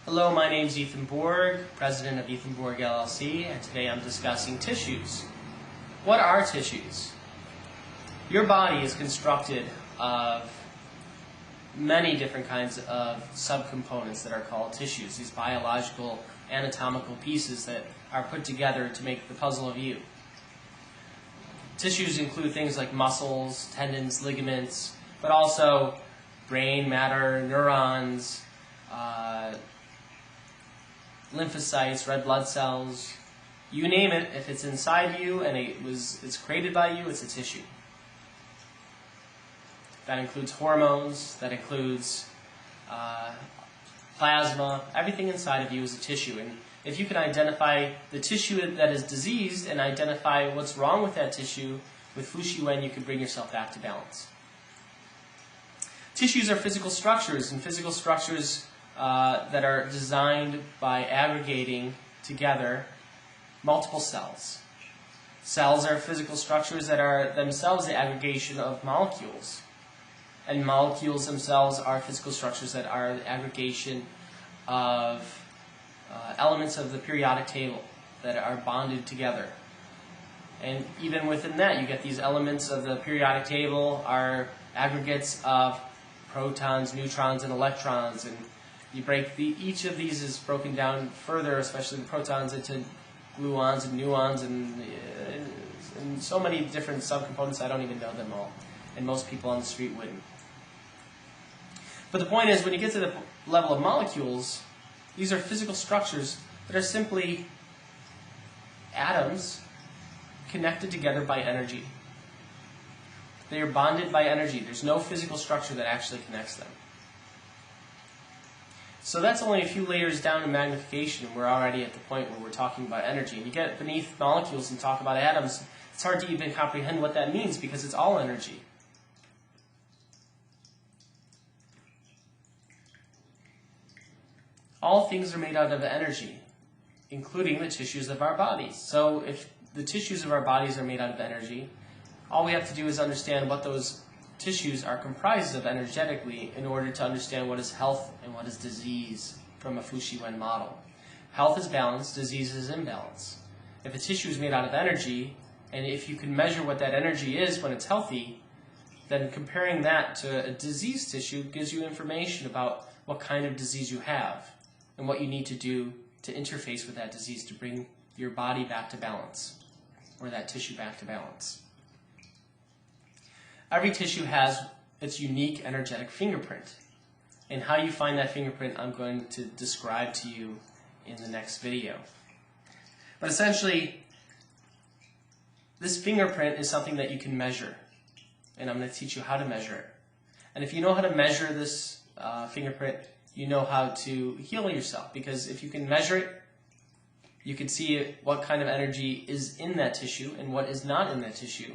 Hello, my name is Ethan Borg, president of Ethan Borg LLC, and today I'm discussing tissues. What are tissues? Your body is constructed of many different kinds of subcomponents that are called tissues, these biological, anatomical pieces that are put together to make the puzzle of you. Tissues include things like muscles, tendons, ligaments, but also brain matter, neurons, lymphocytes, red blood cells, you name it. If it's inside you and it's created by you, it's a tissue. That includes hormones, that includes plasma. Everything inside of you is a tissue. And if you can identify the tissue that is diseased and identify what's wrong with that tissue, with Fu Shi Wen, you can bring yourself back to balance. Tissues are physical structures, and physical structures that are designed by aggregating together multiple cells. Cells are physical structures that are themselves the aggregation of molecules. And molecules themselves are physical structures that are the aggregation of elements of the periodic table that are bonded together. And even within that, you get these elements of the periodic table are aggregates of protons, neutrons, and electrons. And you break each of these is broken down further, especially the protons, into gluons and muons and so many different subcomponents. I don't even know them all, and most people on the street wouldn't. But the point is, when you get to the level of molecules, these are physical structures that are simply atoms connected together by energy. They are bonded by energy. There's no physical structure that actually connects them. So that's only a few layers down in magnification, and we're already at the point where we're talking about energy. And you get beneath molecules and talk about atoms, it's hard to even comprehend what that means because it's all energy. All things are made out of energy, including the tissues of our bodies. So if the tissues of our bodies are made out of energy, all we have to do is understand what those tissues are comprised of energetically in order to understand what is health and what is disease from a Fu Shi Wen model. Health is balance, disease is imbalance. If a tissue is made out of energy, and if you can measure what that energy is when it's healthy, then comparing that to a diseased tissue gives you information about what kind of disease you have and what you need to do to interface with that disease to bring your body back to balance, or that tissue back to balance. Every tissue has its unique energetic fingerprint. And how you find that fingerprint, I'm going to describe to you in the next video. But essentially, this fingerprint is something that you can measure. And I'm going to teach you how to measure it. And if you know how to measure this fingerprint, you know how to heal yourself. Because if you can measure it, you can see what kind of energy is in that tissue and what is not in that tissue.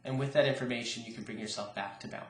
And with that information, you can bring yourself back to balance.